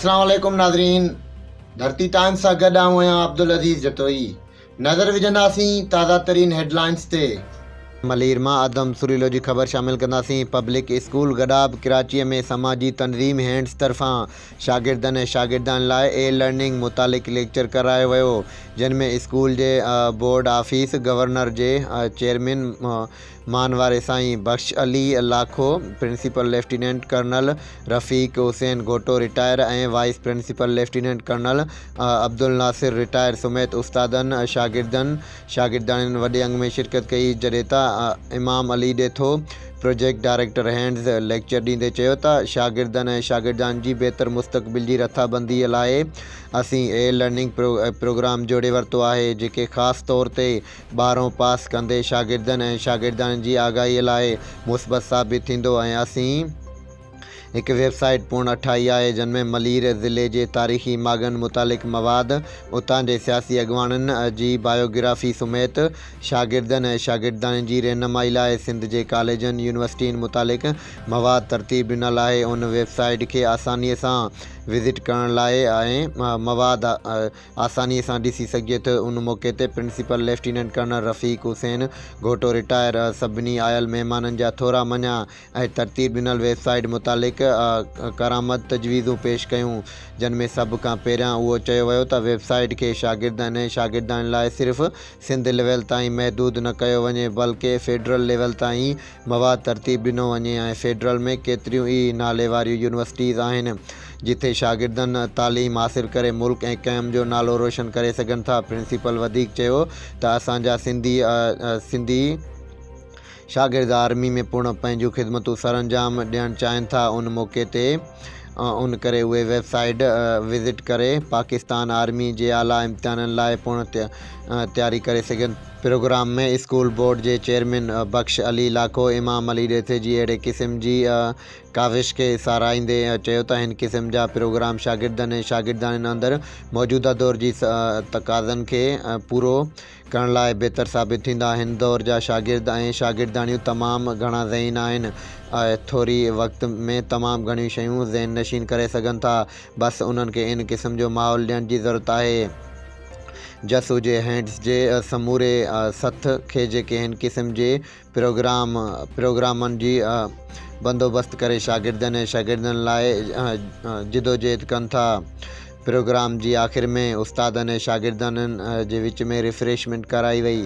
अस्सलाम वालेकुम नाज़रीन। धरती टाइम्स सां गॾु आहियां अब्दुल अज़ीज़ जतोई। नज़र विझंदासीं ताज़ा तरीन हेडलाइंस ते। मलीर मां आदम सुरीलो जी ख़बर शामिल कंदासीं। पब्लिक स्कूल गडाब कराची में समाजी तंज़ीम हैंड्स तरफ़ां शागिर्दनि ऐं शागिर्दान लाइ लर्निंग मुतालिक़ लेक्चर करायो वियो, जिन में स्कूल जे बोर्ड ऑफिस गवर्नर जे चेयरमैन मानवारे Sain Bakhsh Ali Lakho, principal lieutenant colonel Rafiq Hussain Ghoto retired ऐं vice principal lieutenant colonel Abdul Nasir retired समेत उस्तादनि शागिर्दाननि वॾे अंग में शिरकत कई। जडे॒ता इमाम अली ॾेथो प्रोजेक्ट डायरेक्टर हैंड्स लेक्चर ॾींदे चयो त शागिर्दनि ऐं शागिर्दान जी बहितर मुस्तक़बिल जी रथाबंदीअ लाइ असीं लर्निंग प्रोग्राम जोड़े वरितो आहे, जेके ख़ासि तौर ते 12हों पास कंदे शागिर्दनि ऐं शागिर्दाननि जी आगाहीअ लाइ मुस्बत साबित थींदो। ऐं असीं हिकु वेबसाइट पूर्ण ठाही आहे, जिन में मलीर ज़िले जे तारीख़ी माॻनि मुतालिक़ मवाद, उतां जे सियासी अॻवाननि जी बायोग्राफ़ी समेत शागिर्दनि ऐं शागिर्दाननि जी रहनुमाई लाइ सिंध जे कॉलेजनि यूनिवर्सिटियुनि मुतालिक़ मवाद तरतीब ॾिनल आहे। उन वेबसाइट खे आसानीअ सां विज़िट करण लाइ ऐं मवाद आसानीअ सां ॾिसी सघिजे थो। उन मौक़े ते principal lieutenant colonel Rafiq Hussain Ghoto retire सभिनी आयल महिमाननि जा थोरा मञा ऐं तरतीब ॾिनल वेबसाइट मुतालिक़ करामत तजवीज़ूं पेश कयूं, जिन में सभ खां पहिरियां उहो चयो वियो त वेबसाइट खे शागिर्दनि ऐं शागिर्दाननि लाइ सिर्फ़ु सिंध लेवल ताईं महदूद न कयो वञे, बल्कि फेडरल लेवल ताईं मवाद तरतीब ॾिनो वञे। ऐं फेडरल में केतिरियूं ई नाले वारियूं यूनिवर्सिटीज़ आहिनि जिथे शागिर्दनि तालीम हासिल करे मुल्क ऐं क़ौम जो नालो रोशन करे सघनि था। प्रिंसिपल वधीक चयो त असांजा सिंधी शागिर्द आर्मी में पूर्ण पंहिंजूं ख़िदमतूं सरअंजाम ॾियणु चाहिनि था। उन मौक़े ते उन करे उहे वेबसाइट विज़िट करे पाकिस्तान आर्मी जे आला इम्तिहाननि लाइ पूर्ण तयारी करे सघनि। प्रोग्राम में स्कूल बोर्ड जे चेयरमैन बख्श अली लाखो इमाम अली ॾेथे जी अहिड़े क़िस्म जी काविश खे साराहींदे चयो त हिन क़िस्म जा प्रोग्राम शागिर्दनि ऐं शागिर्दाननि अंदरि मौजूदा दौर जी तक़ाज़नि खे पूरो करण लाइ बहितर साबित थींदा। हिन दौर जा शागिर्द ऐं शागिर्दानियूं तमामु घणा ज़हीन आहिनि, थोरी वक़्त में तमामु घणियूं शयूं ज़हन नशीन करे सघनि था। बसि उन्हनि खे इन क़िस्म जो माहौल ॾियण जी ज़रूरत आहे। जसु जे हैंड्स जे समूरे सथ खे जेके हिन क़िस्म जे प्रोग्रामनि जी बंदोबस्तु करे शागिर्दनि ऐं शागिर्दनि लाइ जिदोजहद कनि था। प्रोग्राम जी आख़िर में उस्तादनि ऐं शागिर्दाननि जे विच में रिफ्रेशमेंट कराई वई।